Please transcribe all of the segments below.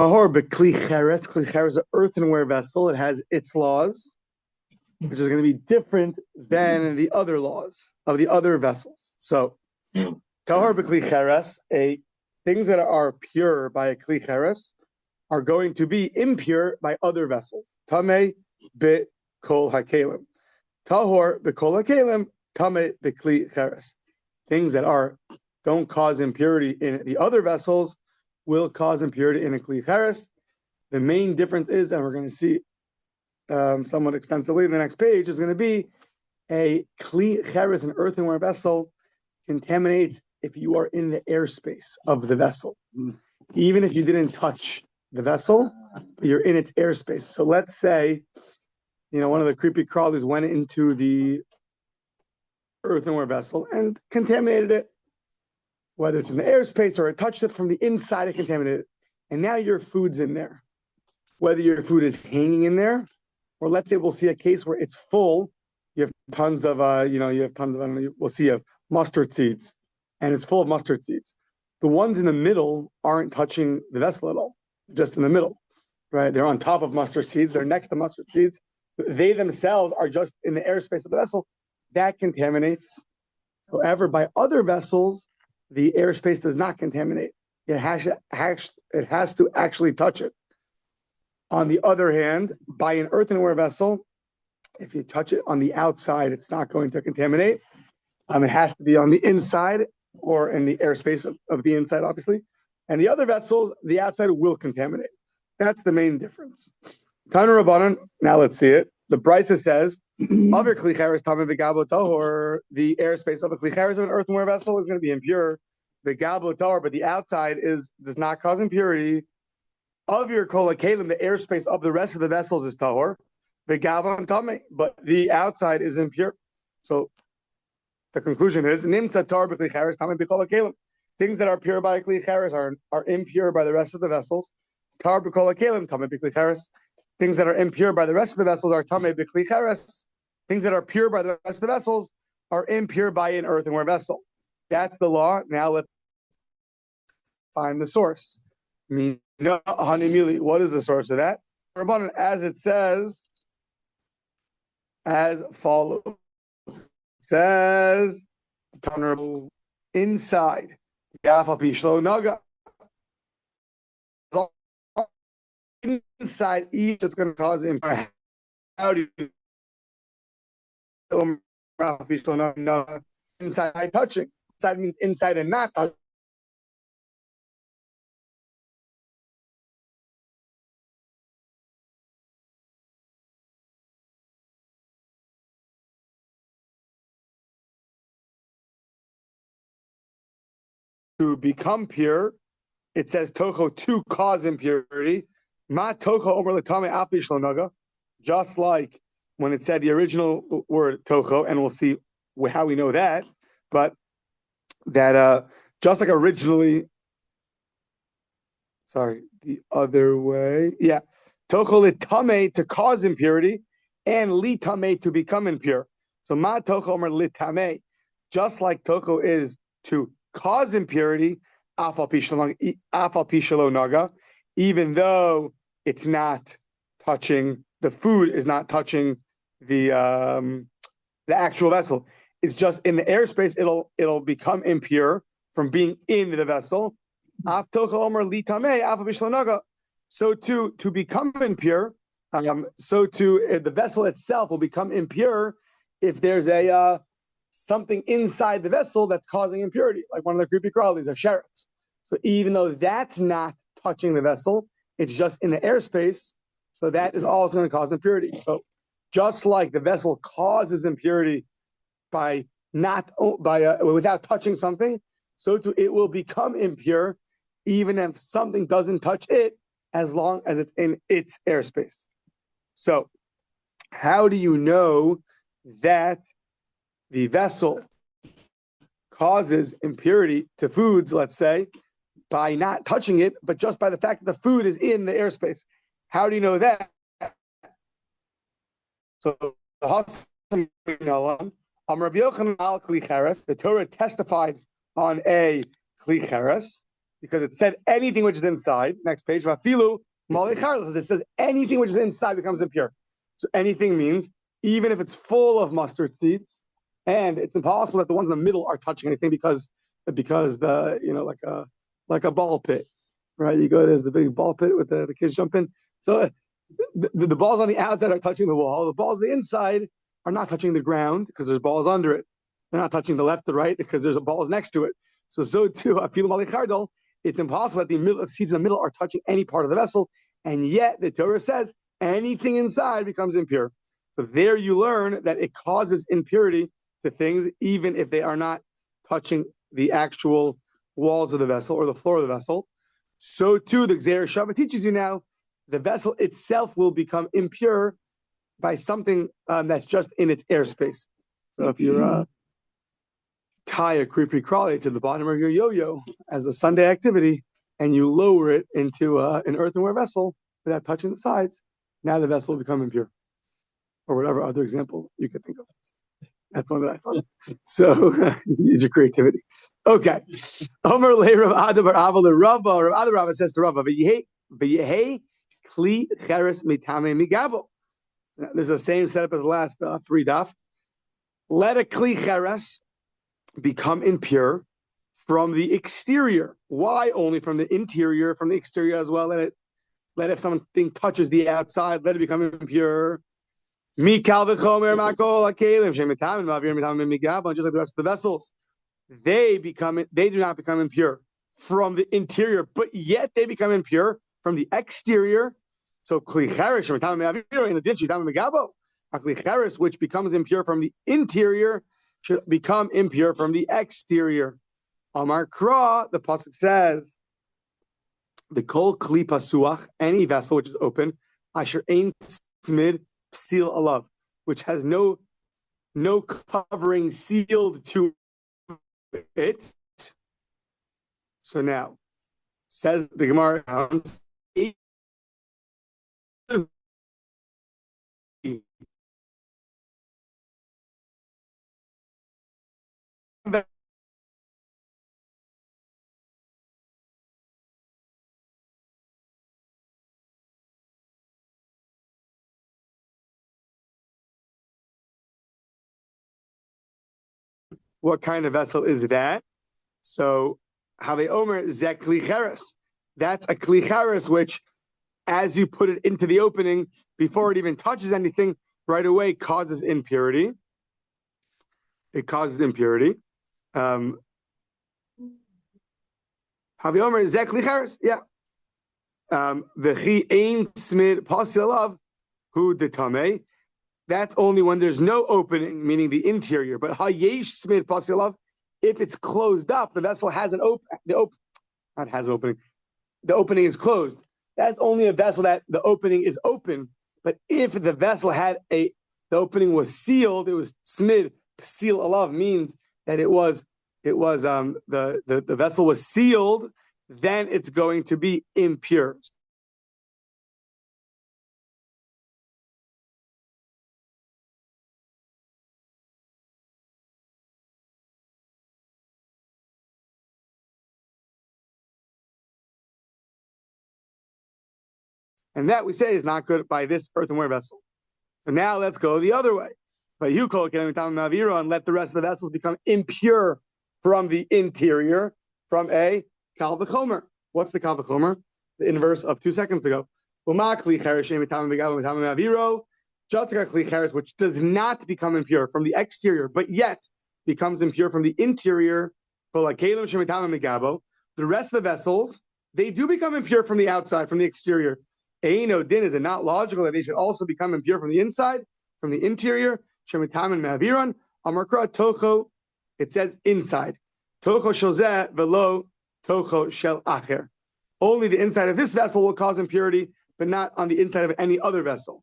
Tahor bekli cheres. Kli cheres is an earthenware vessel. It has its laws, which is going to be different than the other laws of the other vessels. So, tahor bekli cheres, things that are pure by a kli cheres are going to be impure by other vessels. Tameh be kol hakelim. Tahor be kol hakelim. Tameh be kli cheres. Things that don't cause impurity in the other vessels will cause impurity in a kli cheres. The main difference is, and we're going to see somewhat extensively in the next page, is going to be a kli cheres, an earthenware vessel, contaminates if you are in the airspace of the vessel. Even if you didn't touch the vessel, but you're in its airspace. So let's say, one of the creepy crawlers went into the earthenware vessel and contaminated it, whether it's in the airspace or it touched it from the inside, it contaminated it. And now your food's in there. Whether your food is hanging in there, or let's say we'll see a case where it's full, you have tons of, we'll see of mustard seeds, and it's full of mustard seeds. The ones in the middle aren't touching the vessel at all, just in the middle, right? They're on top of mustard seeds, they're next to mustard seeds. They themselves are just in the airspace of the vessel. That contaminates. However, by other vessels, the airspace does not contaminate. It has to actually touch it. On the other hand, by an earthenware vessel, if you touch it on the outside, it's not going to contaminate. It has to be on the inside or in the airspace of the inside, obviously. And the other vessels, the outside will contaminate. That's the main difference. Tanu Rabbanan, now let's see it. The Brisa says, other kli cheres tameh v'gabo tahor, the airspace of a kli cheres of an earthenware vessel is going to be impure. V'gabo tahor, but the outside does not cause impurity. Of your kol hakelim, the airspace of the rest of the vessels is tahor. V'gabo tameh, but the outside is impure. So the conclusion is nimtza tahor b'kli cheres tameh b'kol hakelim. Things that are pure by kli cheres are impure by the rest of the vessels. Tahor b'kol hakelim tameh b'kli cheres. Things that are impure by the rest of the vessels are tameh b'kli cheres. Things that are pure by the rest of the vessels are impure by an earthenware vessel. That's the law. Now let's find the source. What is the source of that? As it says, as follows. It says, inside. Inside each, it's going to cause impact. How do you inside touching? Inside means inside and not touching. To become pure, it says tocho to cause impurity. Ma tocho omer l'tamei afi shlo naga. Just like when it said the original word tocho, and we'll see how we know that, but that just like originally, the other way, tocho l'tamei to cause impurity, and l'tamei to become impure. So ma tocho omer l'tamei, just like tocho is to cause impurity, afal pi shelo naga, even though it's not touching, the food is not touching the actual vessel. It's just in the airspace, it'll become impure from being in the vessel. So to become impure, the vessel itself will become impure if there's something inside the vessel that's causing impurity, like one of the creepy crawlies or sherets. So even though that's not touching the vessel, it's just in the airspace, so that is also going to cause impurity. So just like the vessel causes impurity without touching something, so too it will become impure even if something doesn't touch it, as long as it's in its airspace. So how do you know that the vessel causes impurity to foods, let's say, by not touching it, but just by the fact that the food is in the airspace? How do you know that? So the Torah testified on a kli cheres, because it said anything which is inside. Next page, vafilu malecharlos. It says anything which is inside becomes impure. So anything means even if it's full of mustard seeds, and it's impossible that the ones in the middle are touching anything because the like a ball pit, right? You go, there's the big ball pit with the kids jump in. So the balls on the outside are touching the wall. The balls on the inside are not touching the ground because there's balls under it. They're not touching the left or right because there's balls next to it. So too, it's impossible that the seeds in the middle are touching any part of the vessel, and yet the Torah says anything inside becomes impure. So there you learn that it causes impurity to things, even if they are not touching the actual walls of the vessel or the floor of the vessel. So too, the Gzeir Shava teaches you now the vessel itself will become impure by something that's just in its airspace. So if you tie a creepy crawly to the bottom of your yo-yo as a Sunday activity and you lower it into an earthenware vessel without touching the sides, now the vessel will become impure. Or whatever other example you could think of. That's one that I thought of. So use your creativity. Okay. Omer le Rav Ada bar Ava le Rava. Rav Ada Rava says to Rava, "V'yehei kli cheres mitame migabo." This is the same setup as the last three daf. Let a kli cheres become impure from the exterior. Why only from the interior? From the exterior as well. Let if something touches the outside, let it become impure. Mikal v'chomer makol hakelim shemitam ma'avir mitam migabo, just like the rest of the vessels, they do not become impure from the interior, but yet they become impure from the exterior. So kli cheres shemitam ma'avir in addition to migabo, kli cheres which becomes impure from the interior should become impure from the exterior. Amar Kra, the pasuk says, the kol kli pasuach, any vessel which is open, asher ein tzmid seal alav, which has no covering sealed to it. So now, says the Gemara, what kind of vessel is that? So, Have Omer zeh kli cheres. That's a kli cheres, which, as you put it into the opening, before it even touches anything, right away causes impurity. It causes impurity. Have Omer zeh kli cheres. Yeah. V'chi ein smid pasil alav hu detame. That's only when there's no opening, meaning the interior. But hayesh smid pasilav, if it's closed up, the vessel has an opening. The opening is closed. That's only a vessel that the opening is open. But if the vessel had the opening was sealed, it was smid seal alav means that the vessel was sealed. Then it's going to be impure. And that we say is not good by this earthenware vessel. So now let's go the other way. But you call and let the rest of the vessels become impure from the interior, from a kal v'chomer. What's the kal v'chomer? The inverse of 2 seconds ago. Just like a kli cheres, which does not become impure from the exterior, but yet becomes impure from the interior. The rest of the vessels, they do become impure from the outside, from the exterior. Eino din, is it not logical that they should also become impure from the inside, from the interior? Shemitam and mehaviran. Amarkra tocho. It says inside. Tocho shel zeh velo tocho shel acher. Only the inside of this vessel will cause impurity, but not on the inside of any other vessel.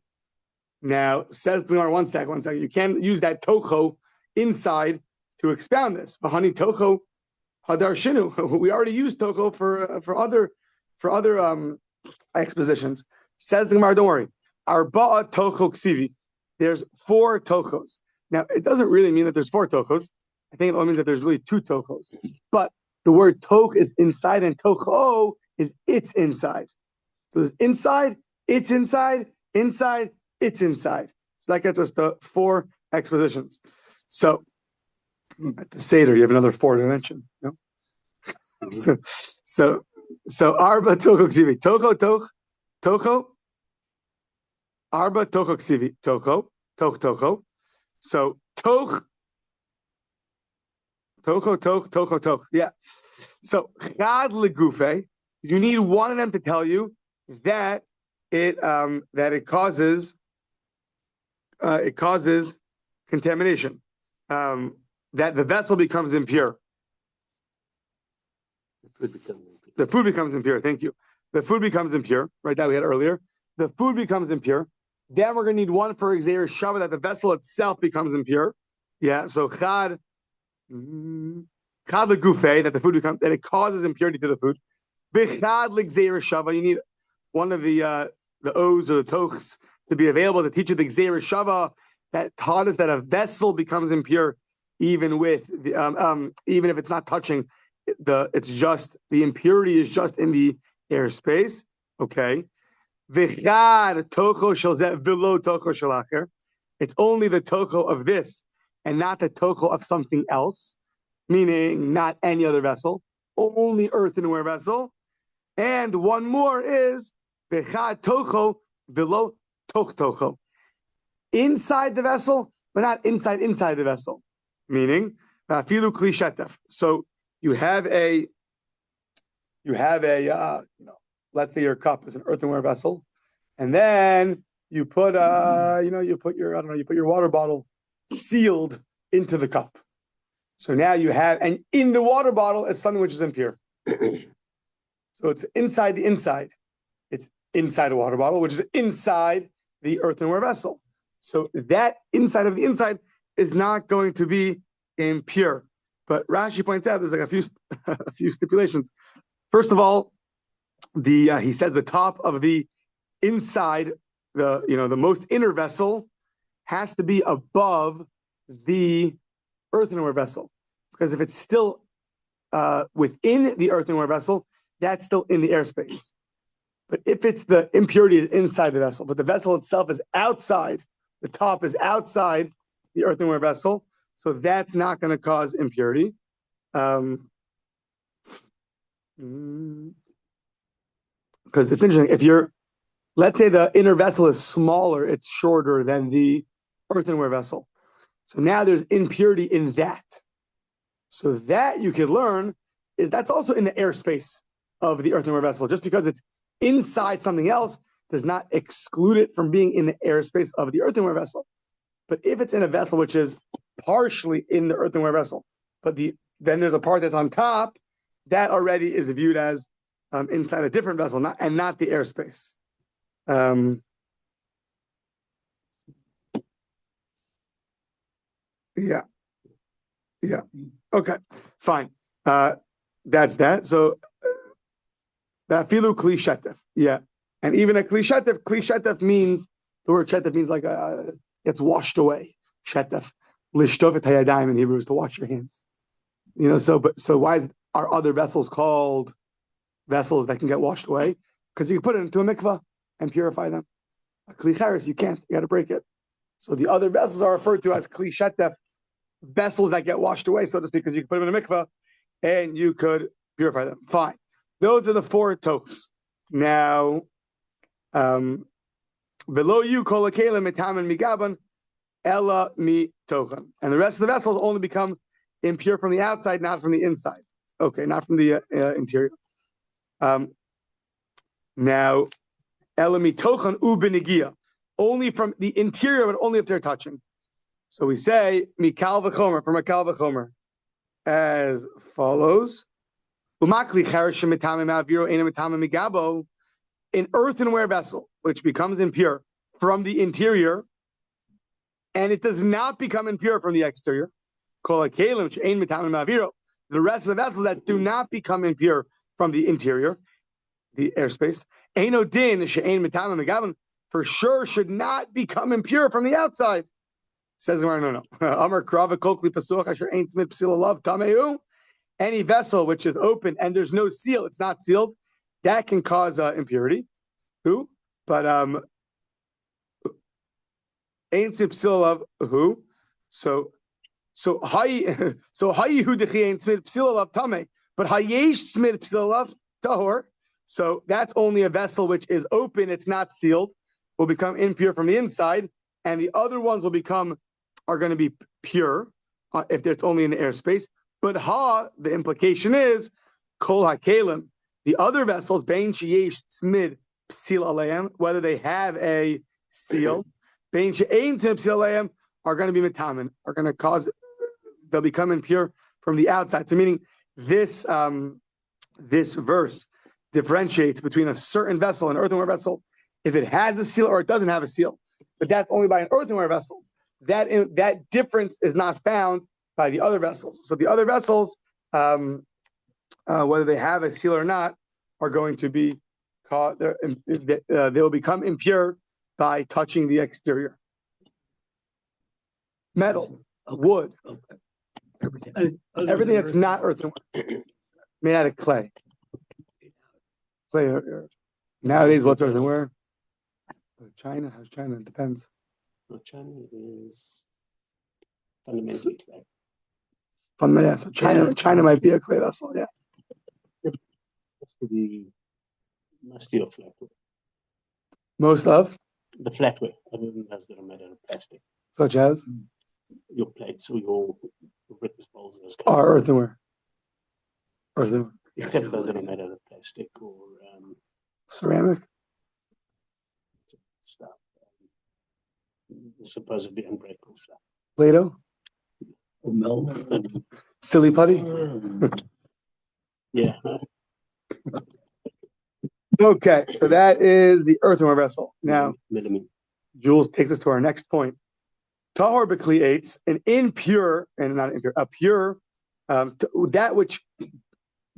Now, says the Gemara, one second. You can't use that tocho inside to expound this. V'hani tocho hadar shinu. We already used tocho for other expositions. Says the Gemara, don't worry. Arba'a tocho ksivi. There's 4 tochos. Now, it doesn't really mean that there's 4 tochos. I think it only means that there's really 2 tochos. But the word toch is inside, and tocho is it's inside. So there's inside, it's inside, inside, it's inside. So that gets us to 4 expositions. So at the Seder, you have another 4 to mention. You know? So arba tocho ksivi. Tocho. Arba tocho ksivi. Tocho. So toch. Yeah. So chad legufe. You need one of them to tell you that it causes contamination. That the vessel becomes impure. The food becomes impure. Thank you. The food becomes impure. Right, that we had earlier. The food becomes impure. Then we're going to need one for Xer Shava, that the vessel itself becomes impure. Yeah. So chad legufe, that the food becomes, that it causes impurity to the food. B'chad l'Xer Shava. You need one of the O's or the Tochs to be available to teach you the Xer Shava that taught us that a vessel becomes impure even with the, even if it's not touching it's just the impurity is just in the airspace. Okay. V'chad tocho shel zeh v'lo tocho shel acher. It's only the tocho of this and not the tocho of something else, meaning not any other vessel, only earthenware vessel. And one more is v'chad tocho v'lo tocho. Inside the vessel, but not inside the vessel. Meaning, afilu kli shetef. So you have a let's say your cup is an earthenware vessel, and then you put you put your water bottle sealed into the cup. So now you have, and in the water bottle is something which is impure. So it's inside the inside. It's inside a water bottle, which is inside the earthenware vessel. So that inside of the inside is not going to be impure. But Rashi points out there's like a few stipulations. First of all, he says the top of the inside, the most inner vessel has to be above the earthenware vessel, because if it's still within the earthenware vessel, that's still in the airspace. But if it's the impurity is inside the vessel, but the vessel itself is outside, the top is outside the earthenware vessel, so that's not going to cause impurity. Because it's interesting, let's say the inner vessel is smaller, it's shorter than the earthenware vessel. So now there's impurity in that. So that you could learn is that's also in the airspace of the earthenware vessel. Just because it's inside something else does not exclude it from being in the airspace of the earthenware vessel. But if it's in a vessel which is partially in the earthenware vessel, but then there's a part that's on top, that already is viewed as inside a different vessel, not the airspace. Yeah. Okay, fine. That's that. So that filu kli shetef. Yeah, and even a kli shetef means, the word shetef means like gets washed away. Shetef, lishtofet hayadayim in Hebrew is to wash your hands. So why are other vessels called vessels that can get washed away? Because you can put it into a mikvah and purify them. A kli charis, you can't. You got to break it. So the other vessels are referred to as kli shetef, vessels that get washed away, so to speak, because you can put them in a mikvah and you could purify them. Fine. Those are the 4 tochs. Now, below you kol hakelim mitamen migaban ella mi tochan, and the rest of the vessels only become impure from the outside, not from the inside. Okay, not from the interior. Now, ella mi tochan u b'negia, only from the interior, but only if they're touching. So we say mikal v'chomer, from a kal v'chomer, as follows. An earthenware vessel, which becomes impure from the interior, and it does not become impure from the exterior. The rest of the vessels that do not become impure from the interior, the airspace, for sure should not become impure from the outside. Says no. any vessel which is open and there's no seal, it's not sealed, that can cause impurity. Who? But ain't psil who? So hayihu dechi ain't smid psil tame, but hayesh smid psil tahor. So that's only a vessel which is open, it's not sealed, will become impure from the inside, and the other ones are going to be pure if it's only in the airspace. But the implication is kol hakelim, the other vessels, bein sheyesh smid psil aleim, whether they have a seal, bein she'ein smid psil aleim, are going to be metamin, are going to cause, they'll become impure from the outside. So meaning this verse differentiates between a certain vessel, an earthenware vessel, if it has a seal or it doesn't have a seal. But that's only by an earthenware vessel. That difference is not found by the other vessels. So the other vessels, whether they have a seal or not, are going to be caught. They will become impure by touching the exterior. Metal, wood, everything that's not earthenware, made out of clay. Clay. Nowadays, what's earthenware? China? How's China? It depends. Well, China is fundamentally clay. So China might be a clay vessel, yeah. Must be a flatware. Most of? The flatware, other than those that are made out of plastic. Such as? Your plates or your breakfast bowls. Are earthenware. Earthenware. Except those that are made out of plastic or ceramic. Stuff. Supposedly unbreakable stuff. Play-Doh? Silly putty? Yeah. Okay, so that is the earthenware vessel. Now, Jules takes us to our next point. Tahor b'kli'etz, an impure, and not impure, a pure, tahor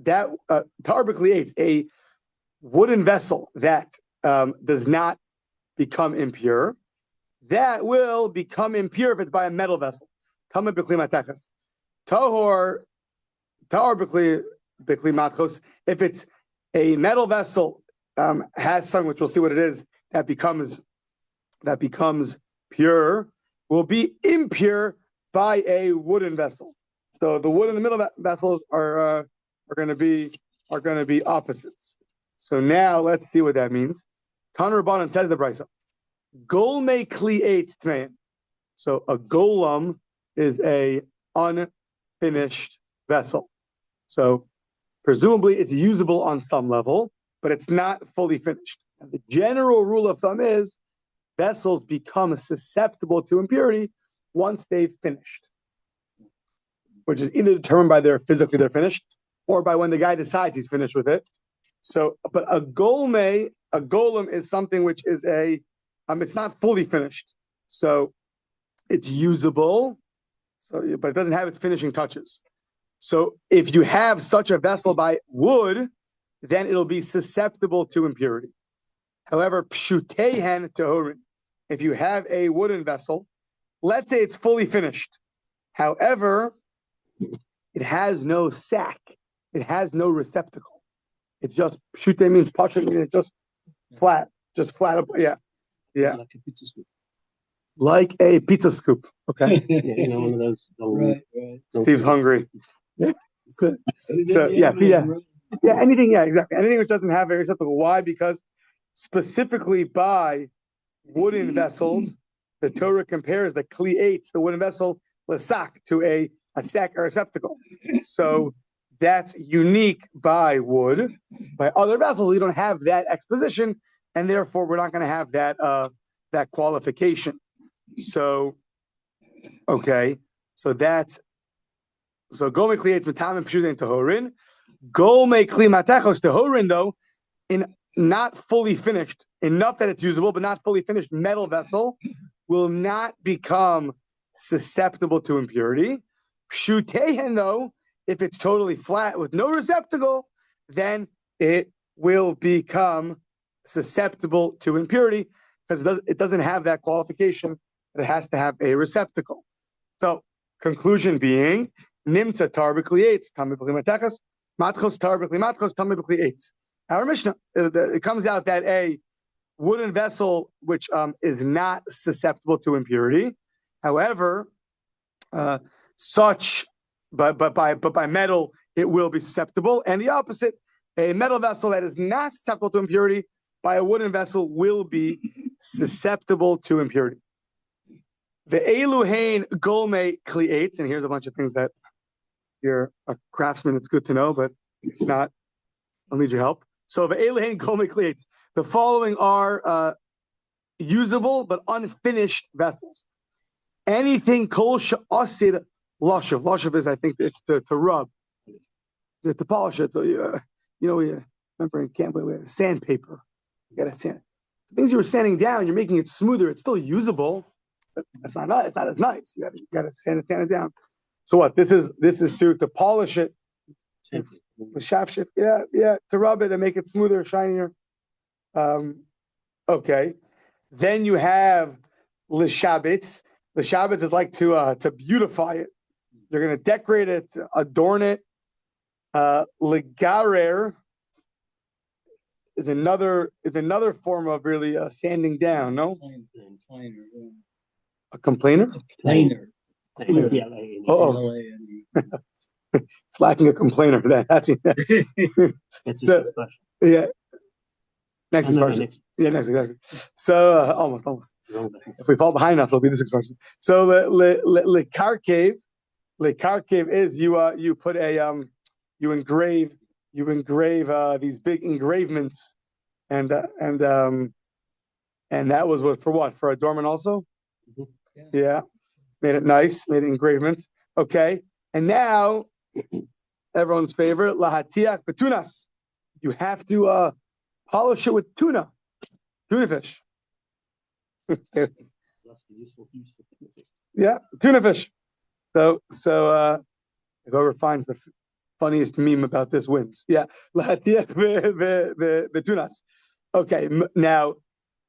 b'kli'etz, a wooden vessel that does not become impure, that will become impure if it's by a metal vessel. Tahor b'kli matchos, if it's a metal vessel, has something which we'll see what it is, that becomes pure, will be impure by a wooden vessel. So the wood in the middle vessels are going to be opposites. So now let's see what that means. Tanur Rabbanan says the brisa. Golme kli'etz tmein. So a golem is a unfinished vessel. So presumably it's usable on some level, but it's not fully finished. And the general rule of thumb is vessels become susceptible to impurity once they've finished, which is either determined by they're finished or by when the guy decides he's finished with it. So, but a golem is something which is it's not fully finished. So it's usable, but it doesn't have its finishing touches. So if you have such a vessel by wood, then it'll be susceptible to impurity. However, pshutehen tehorin, if you have a wooden vessel, let's say it's fully finished. However, it has no sack. It has no receptacle. It's just, pshute means pasha, it's just flat. Yeah. Like a pizza scoop. Like a pizza scoop. Okay. Yeah, one of those. Right. Steve's hungry. Yeah. So anything, exactly. Anything which doesn't have a receptacle. Why? Because specifically by wooden vessels, the Torah compares the kli'etz, the wooden vessel, l'sak, to a sack or receptacle. So that's unique by wood. By other vessels, we don't have that exposition, and therefore we're not going to have that qualification. So, okay, so gome kli'etz metamim pshutin tehorin. Gome kli matechos tehorin, though, in not fully finished, enough that it's usable, but not fully finished metal vessel will not become susceptible to impurity. Pshutehen, though, if it's totally flat with no receptacle, then it will become susceptible to impurity because it doesn't have that qualification. It has to have a receptacle. So conclusion being, Nimtza tar b'kli eitz, tam b'kli matechas, matchos tar b'kli matchos, tam b'kli eitz. Our Mishnah, it comes out that a wooden vessel which is not susceptible to impurity, however, such but by metal it will be susceptible, and the opposite, a metal vessel that is not susceptible to impurity by a wooden vessel will be susceptible to impurity. The Eluhain Golme Kliates, and here's a bunch of things that if you're a craftsman, it's good to know, but if not, I'll need your help. So the Eluhain Golme Kliates, the following are usable but unfinished vessels. Anything kol she'asid lashav. Lashav is, I think, it's to rub, to polish it. So we remember in camp we had sandpaper. You got to sand. Things you were sanding down, you're making it smoother. It's still usable, but it's not as nice. You got to sand it down. So what? This is to polish it. The shafshif, yeah, to rub it and make it smoother, shinier. Okay. Then you have l'shabitz. L'shabitz is like to beautify it. You're going to decorate it, adorn it. Legarer is another form of really sanding down. No, a complainer. Oh, it's lacking a complainer. That's it. So yeah. Next expression. Yeah, next expression. So almost. If we fall behind enough, it'll be this expression. So le carcave is you put a you engrave these big engravements, and that was for adornment also. Yeah, made it nice, made it engravements. Okay, and now everyone's favorite lahatiach betunas. You have to polish it with tuna fish. Yeah, tuna fish. So whoever finds the funniest meme about this wins. Yeah, betunas. Okay, now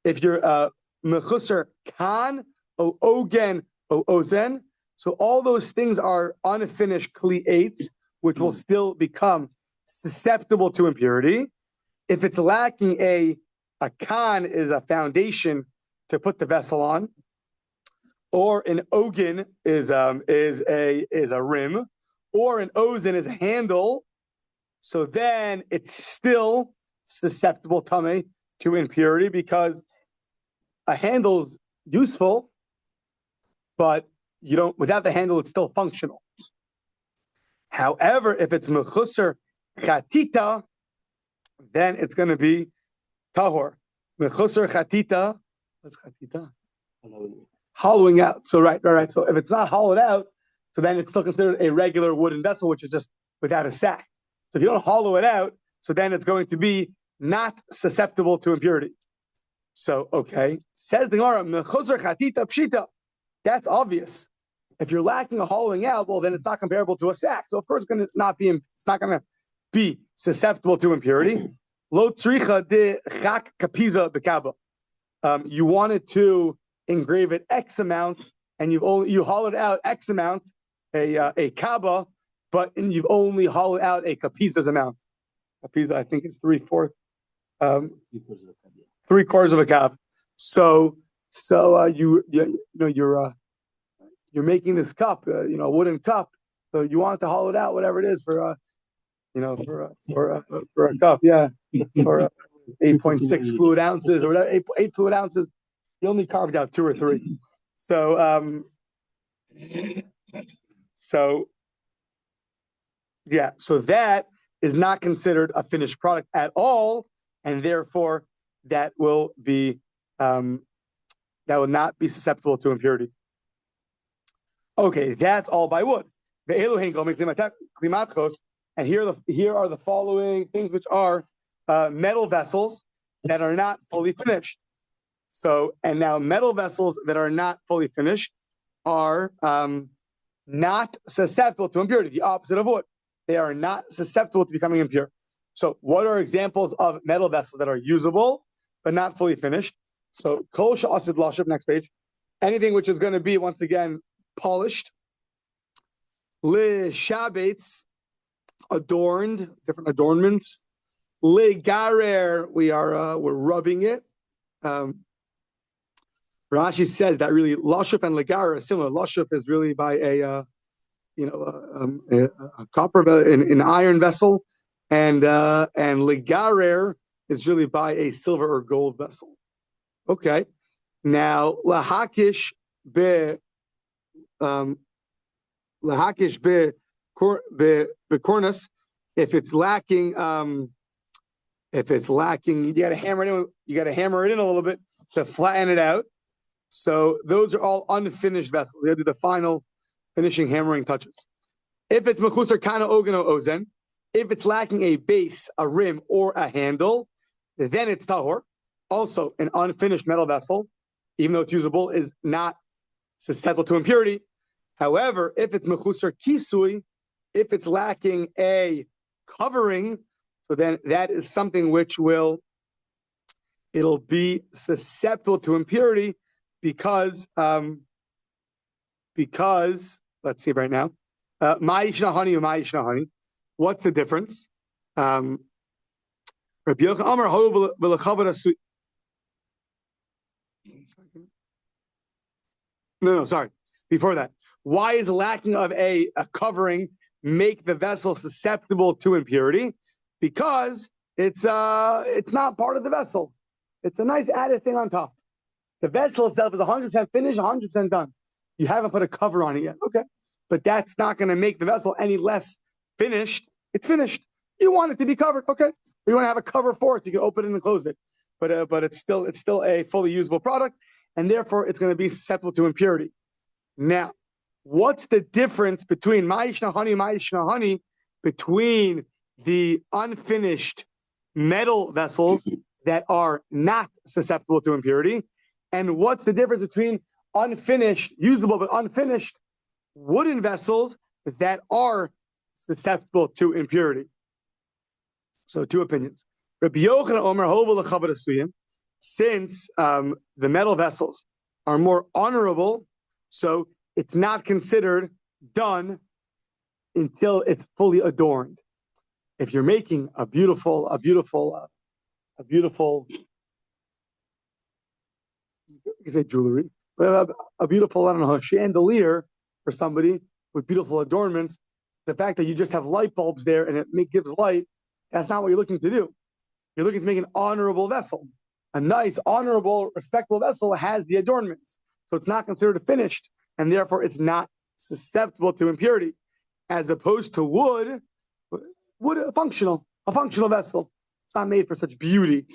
if you're mechusar kan o ogen o ozen, so all those things are unfinished kliates, which will still become susceptible to impurity. If it's lacking a kan is a foundation to put the vessel on, or an ogen is a rim, or an ozen is a handle, so then it's still susceptible to impurity because a handle's useful, but without the handle it's still functional. However, if it's mechusar chatita, then it's going to be tahor. Mechusar chatita, what's chatita? Hollowing out. So right. So if it's not hollowed out, so then it's still considered a regular wooden vessel, which is just without a sack. So if you don't hollow it out, so then it's going to be not susceptible to impurity. So okay, says the Gemara, mechusar chatita pshita. That's obvious. If you're lacking a hollowing out, well, then it's not comparable to a sack. So of course, it's not going to be susceptible to impurity. Lo tzricha de chak kapiza bekaba. You wanted to engrave it X amount, and you hollowed out X amount, a kaba, but you've only hollowed out a kapiza's amount. Kapiza, I think, is 3/4, 3/4 of a kav. So you're making this cup, a wooden cup. So you want to hollow it out, whatever it is, for a cup, yeah, for 8.6 fluid ounces or whatever, 8 fluid ounces. You only carved out 2 or 3. So that is not considered a finished product at all, and therefore that will not be susceptible to impurity. Okay, that's all by wood. The Elohim go make klimatchos, and here are the following things, which are metal vessels that are not fully finished. So, and now metal vessels that are not fully finished are not susceptible to impurity, the opposite of wood. They are not susceptible to becoming impure. So what are examples of metal vessels that are usable but not fully finished? So kol she'asid lashav, next page. Anything which is going to be, once again, polished. Le shabets, adorned, different adornments. Le garer, we're rubbing it. Rashi says that really lashuf and legarer are similar. Lashuf is really by a copper, an iron vessel, and legarer is really by a silver or gold vessel. Okay, now lahakish be kornus. If it's lacking, you got to hammer it in. You got to hammer it in a little bit to flatten it out. So those are all unfinished vessels. You got to do the final finishing hammering touches. If it's mechusar kana ogen o ozen, if it's lacking a base, a rim, or a handle, then it's tahor. Also, an unfinished metal vessel, even though it's usable, is not susceptible to impurity. However, if it's mechusar kisui, if it's lacking a covering, so then that is something which it'll be susceptible to impurity because let's see right now. Ma'ishna honey or ma'ishna honey. What's the difference? Rabbi Yochanan Amar Ho v'lechavod asui. No, sorry. Before that, why is lacking of a covering make the vessel susceptible to impurity? Because it's not part of the vessel. It's a nice added thing on top. The vessel itself is 100% finished, 100% done. You haven't put a cover on it yet. Okay. But that's not going to make the vessel any less finished. It's finished. You want it to be covered. Okay. Or you want to have a cover for it. You can open it and close it. But it's still a fully usable product. And therefore, it's going to be susceptible to impurity. Now, what's the difference between ma'ishna honey, between the unfinished metal vessels that are not susceptible to impurity, and what's the difference between unfinished, usable but unfinished wooden vessels that are susceptible to impurity? So, two opinions. Rabbi Yochanan Omer Hovel Lechavod Asuyim, since the metal vessels are more honorable, so it's not considered done until it's fully adorned. If you're making a beautiful, you can say jewelry, but a beautiful, I don't know, chandelier for somebody with beautiful adornments, the fact that you just have light bulbs there and it gives light, that's not what you're looking to do. You're looking to make an honorable vessel. A nice, honorable, respectable vessel has the adornments. So it's not considered finished, and therefore it's not susceptible to impurity. As opposed to wood, a functional vessel. It's not made for such beauty.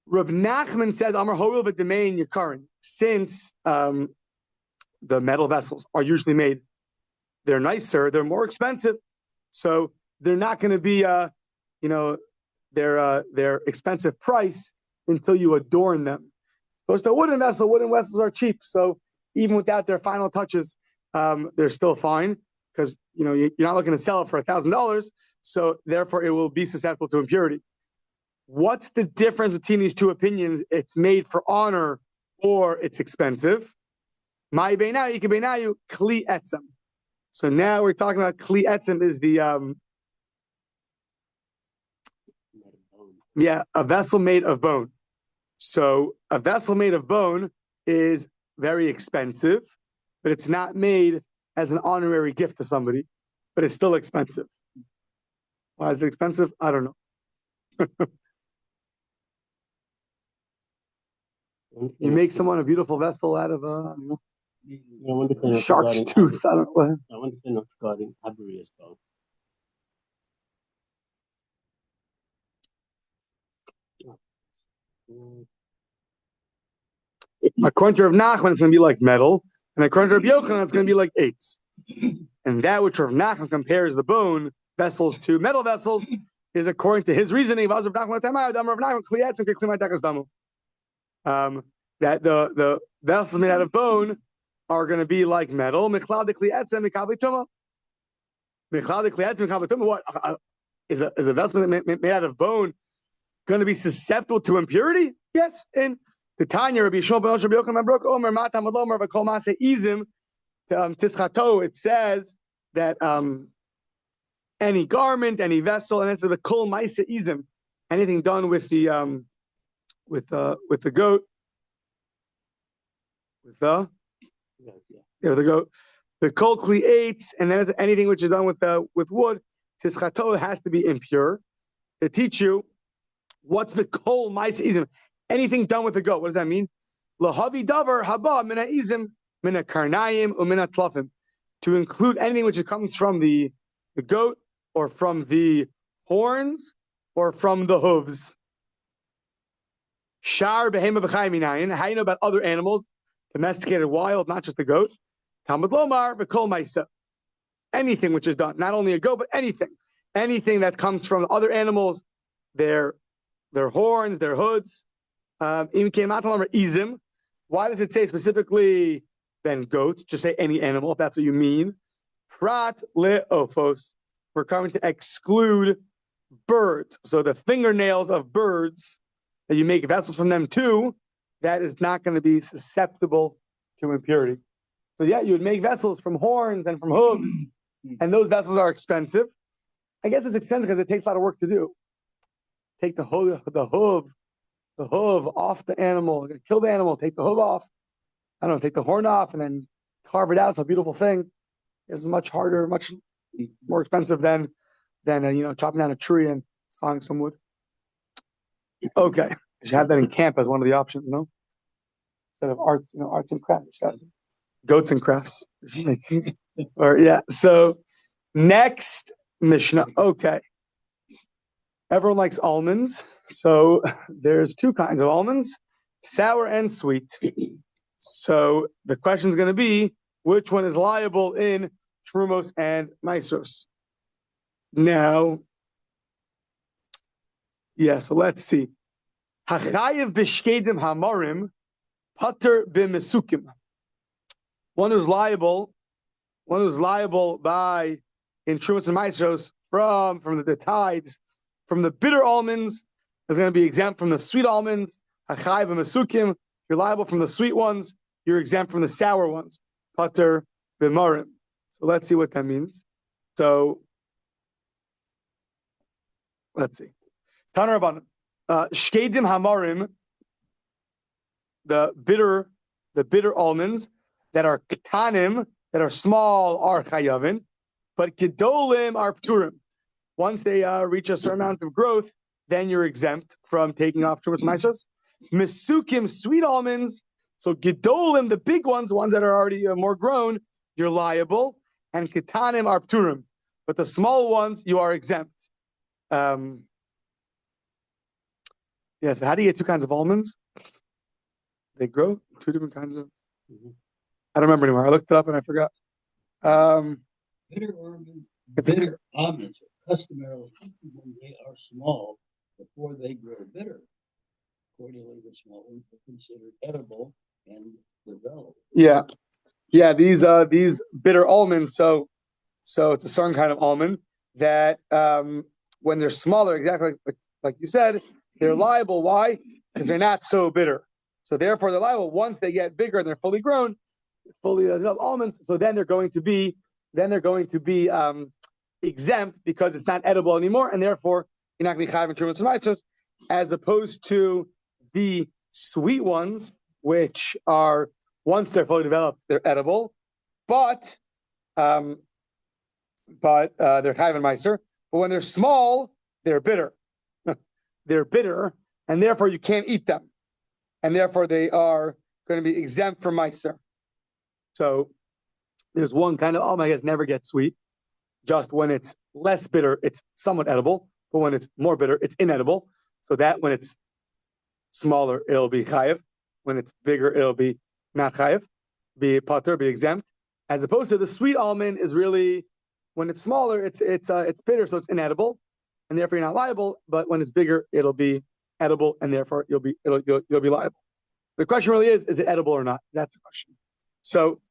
Rav Nachman says, Amar Hoil v'Demein Yikarin. Since the metal vessels are usually made, they're nicer, they're more expensive. So they're not going to be, their expensive price until you adorn them. Opposed to a wooden vessels are cheap. So even without their final touches, they're still fine because you're not looking to sell it for $1,000. So therefore, it will be susceptible to impurity. What's the difference between these two opinions? It's made for honor or it's expensive. My beinayu ikebeinayu kli etzem. So now we're talking about kli etzem is the a vessel made of bone. So a vessel made of bone is very expensive, but it's not made as an honorary gift to somebody, but it's still expensive. Why is it expensive? I don't know. You make someone a beautiful vessel out of a shark's tooth. I don't know. I wonder if they're not regarding ivory as well. According to Rav Nachman, it's going to be like metal, and according to Rabbi Yochanan, it's going to be like eights. And that which Rav Nachman compares the bone vessels to metal vessels is according to his reasoning. That the vessels made out of bone are going to be like metal. What is a vessel made out of bone going to be susceptible to impurity? Yes. In the Tanya, Rabbi Shmuel ben Yochanan ben Brok Omer Matam Alomer v'Kol Maseh Izim Tischato, it says that any garment, any vessel, and it's the kol ma'isa izim, anything done with the goat, with the goat, the kol kli, and then anything which is done with wood, tischato has to be impure. To teach you what's the kol ma'isa izim, anything done with the goat. What does that mean? Lahavi davar haba mina izim mina karnayim umina tlafim, to include anything which comes from the goat, or from the horns, or from the hooves. Shar behema b'chayim minayin. How you know about other animals, domesticated, wild, not just the goat? Talmud lomar v'kol ma'isa. Anything which is done, not only a goat, but anything that comes from other animals, their horns, their hoods. Izim. Why does it say specifically then goats? Just say any animal, if that's what you mean. Prat le'ofos. We're coming to exclude birds. So the fingernails of birds that you make vessels from them too, that is not going to be susceptible to impurity. So yeah, you would make vessels from horns and from hooves, and those vessels are expensive. I guess it's expensive because it takes a lot of work to do. Take the hoof off the animal, kill the animal, take the hoof off. I don't know, take the horn off and then carve it out to a beautiful thing. This is much harder, much more expensive than chopping down a tree and sawing some wood. Okay, you should have that in camp as one of the options, no? Instead of arts and crafts, goats and crafts. Or yeah. So next Mishnah. Okay, everyone likes almonds, so there's two kinds of almonds: sour and sweet. So the question is going to be, which one is liable in Trumos and Maasros? Now, so let's see. Hachayev b'shkedim hamarim, pater b'mesukim. One who's liable by in Trumos and Maasros from the tithes from the bitter almonds is going to be exempt from the sweet almonds. Hachayev b'mesukim. You're liable from the sweet ones. You're exempt from the sour ones. Pater b'marim. So let's see what that means. So let's see. Taner Rabbanan. Shkedim hamarim, the bitter almonds that are ketanim, that are small, are chayavin, but gedolim are pturim. Once they reach a certain amount of growth, then you're exempt from taking off trumas ma'asos. Mesukim, sweet almonds, so gedolim, the big ones that are already more grown, you're liable, and ketanim are pturim, but the small ones you are exempt. So how do you get two kinds of almonds? They grow two different kinds of. I don't remember anymore. I looked it up and I forgot. Bitter almonds are customarily eaten when they are small before they grow bitter. Accordingly, the small ones are considered edible and developed. These bitter almonds. So it's a certain kind of almond that when they're smaller, exactly like you said, they're liable. Why? Because they're not so bitter. So therefore, they're liable. Once they get bigger and they're fully grown, fully developed almonds. So then they're going to be exempt because it's not edible anymore, and therefore you're not going to be chayav in trumas and ma'asos, as opposed to the sweet ones, which are once they're fully developed, they're edible, but they're chayav in ma'aser. But when they're small, they're bitter. They're bitter, and therefore you can't eat them, and therefore they are going to be exempt from ma'aser. So there's one kind of almond that never gets sweet. Just when it's less bitter, it's somewhat edible, but when it's more bitter, it's inedible. So that when it's smaller, it'll be chayav. When it's bigger, it'll be not chayav, be pater, be exempt. As opposed to the sweet almond is really, when it's smaller, it's bitter, so it's inedible, and therefore you're not liable. But when it's bigger, it'll be edible, and therefore you'll be liable. The question really is it edible or not? That's the question. So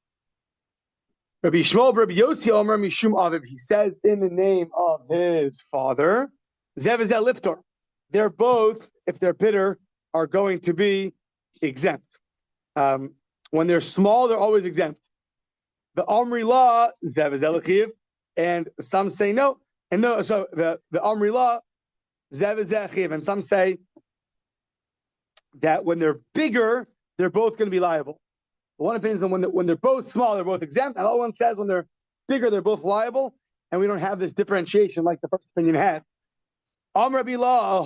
Rabbi Yishmael, Rabbi Yossi Omer Mishum Aviv, he says in the name of his father, Zev Zev Liftor. They're both, if they're bitter, are going to be exempt. When they're small, they're always exempt. The Omri law, Zev Zev Lechiv, and some say no. And no, so the Amri law, zev zechiv, and some say that when they're bigger, they're both going to be liable. One opinion is that when they're both small, they're both exempt. And the other one says when they're bigger, they're both liable. And we don't have this differentiation like the first opinion had. So Rabbi Law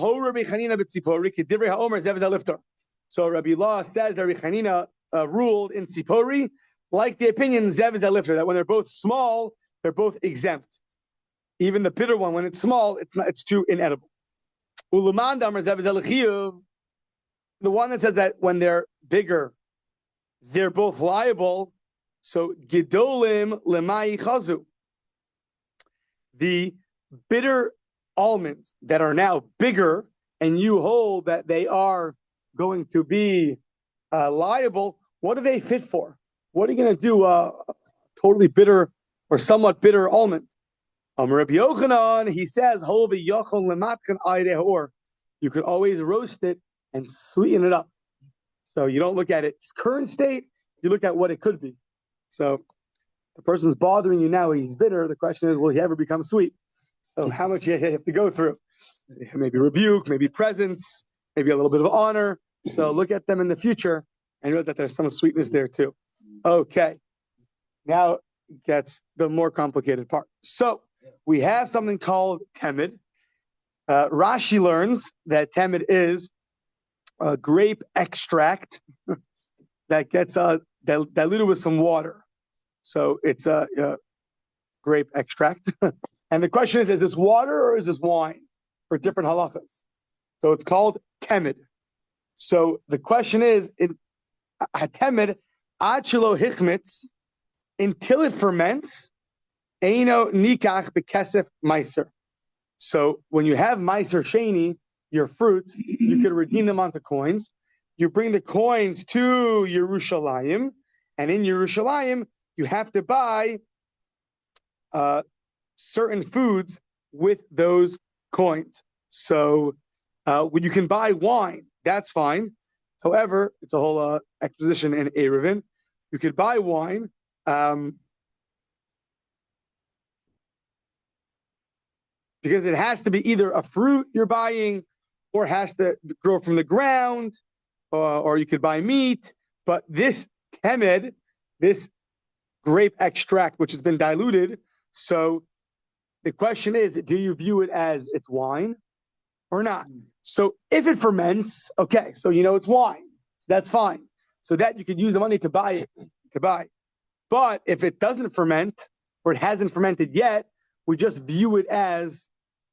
says that Rabbi Chanina ruled in Tzipori, like the opinion Zev is a lifter, that when they're both small, they're both exempt. Even the bitter one, when it's small, it's too inedible. The one that says that when they're bigger, they're both liable. So Gidolim Lemai Chazu. The bitter almonds that are now bigger, and you hold that they are going to be liable, what do they fit for? What are you going to do? Totally bitter or somewhat bitter almond. Rabbi Yochanan, he says, you could always roast it and sweeten it up. So you don't look at its current state, you look at what it could be. So the person's bothering you now, he's bitter. The question is, will he ever become sweet? So how much you have to go through? Maybe rebuke, maybe presence, maybe a little bit of honor. So look at them in the future and know that there's some sweetness there too. Okay. Now gets the more complicated part. So we have something called temid. Rashi learns that temid is a grape extract that gets diluted with some water. So it's a grape extract. And the question is this water or is this wine for different halachas? So it's called temid. So the question is, temid, achilo hichmitz, until it ferments, eino nikach bekesef meiser. So when you have meiser sheni, your fruits, you could redeem them onto coins. You bring the coins to Yerushalayim, and in Yerushalayim, you have to buy certain foods with those coins. So when you can buy wine, that's fine. However, it's a whole exposition in Eruvin. You could buy wine. Because it has to be either a fruit you're buying or has to grow from the ground, or you could buy meat. But this temid, this grape extract, which has been diluted, so the question is, do you view it as it's wine or not? So if it ferments, okay, so you know it's wine. So that's fine. So that you could use the money to buy it, But if it doesn't ferment or it hasn't fermented yet, we just view it as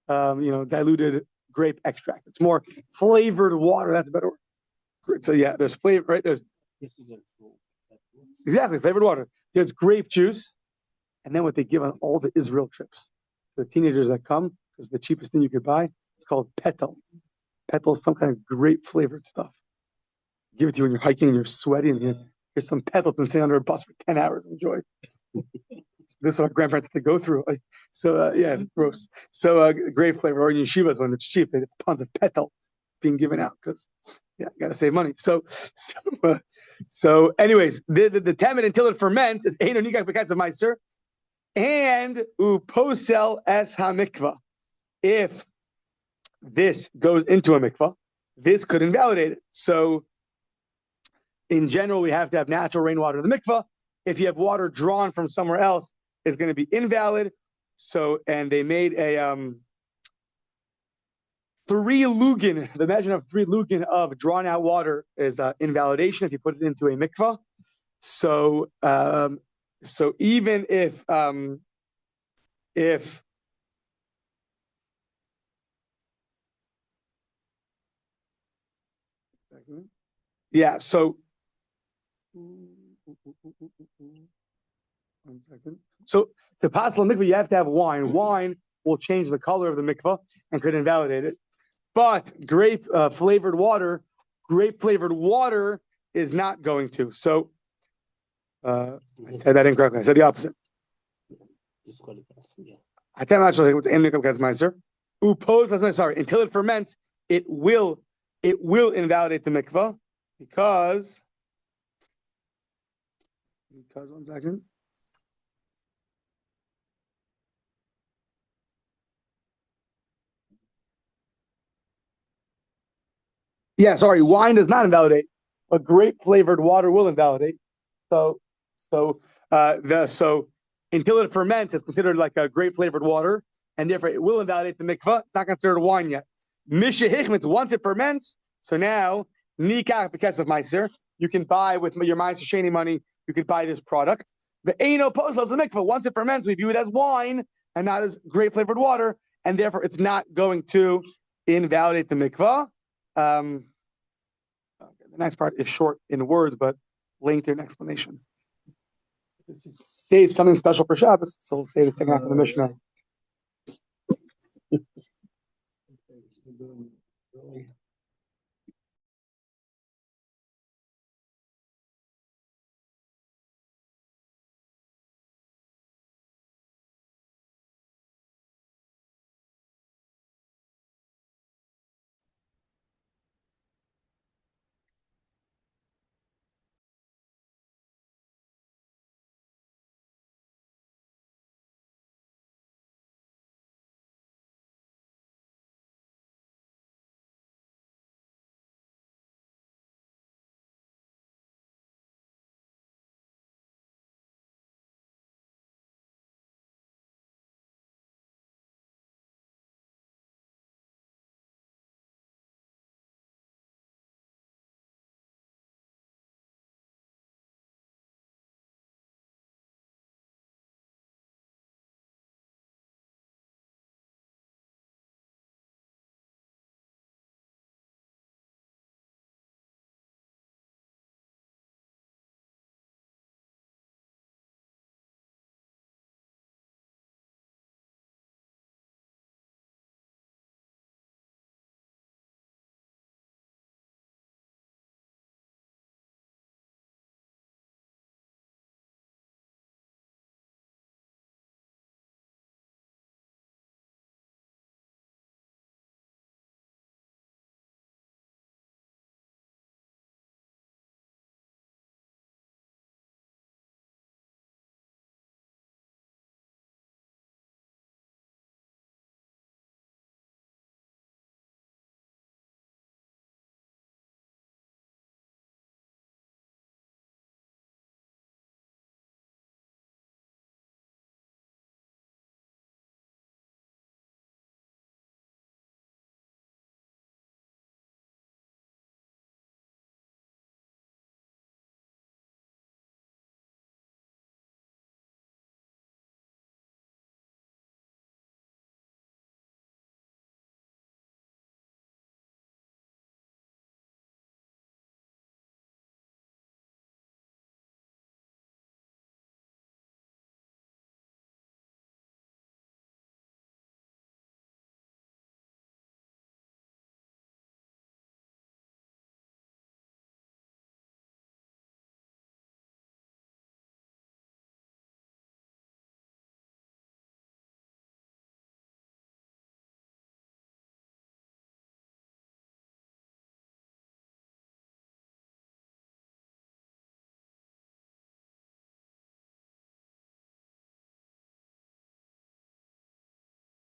diluted grape extract. It's more flavored water. That's a better word. So yeah, there's flavor, right? There's exactly flavored water. There's grape juice, and then what they give on all the Israel trips. The teenagers that come, is the cheapest thing you could buy. It's called petal. Petal is some kind of grape flavored stuff. Give it to you when you're hiking and you're sweaty, and here's some petal and sit under a bus for 10 hours. Enjoy. This is what our grandparents had to go through. So yeah, it's gross. So grape flavor, or in yeshivas when it's cheap, they have tons of petal being given out because you got to save money. So anyways, the temid until it ferments is eino nikach beketzav meiser. And uposel es hamikva. If this goes into a mikvah, this could invalidate it. So in general, we have to have natural rainwater in the mikvah. If you have water drawn from somewhere else, it's going to be invalid. So, and they made a 3 lugin. The measure of 3 lugin of drawn out water is invalidation if you put it into a mikvah. So even if yeah, so 1 second. So to pass the mikvah, you have to have wine. Wine will change the color of the mikvah and could invalidate it. But grape flavored water is not going to. So I said that incorrectly. I said the opposite. Until it ferments, it will invalidate the mikvah because 1 second. Yeah, sorry, wine does not invalidate, but grape flavored water will invalidate. So until it ferments, it's considered like a grape flavored water, and therefore it will invalidate the mikvah. It's not considered wine yet. Misha hichmitz, once it ferments, so now nikach because of meiser, you can buy with your meiser sheni money. You can buy this product. The eino posel the mikvah. Once it ferments, we view it as wine and not as grape flavored water, and therefore it's not going to invalidate the mikvah. The next part is short in words, but lengthy in explanation. This is save something special for Shabbos, so we'll say the second half of the Mishnah.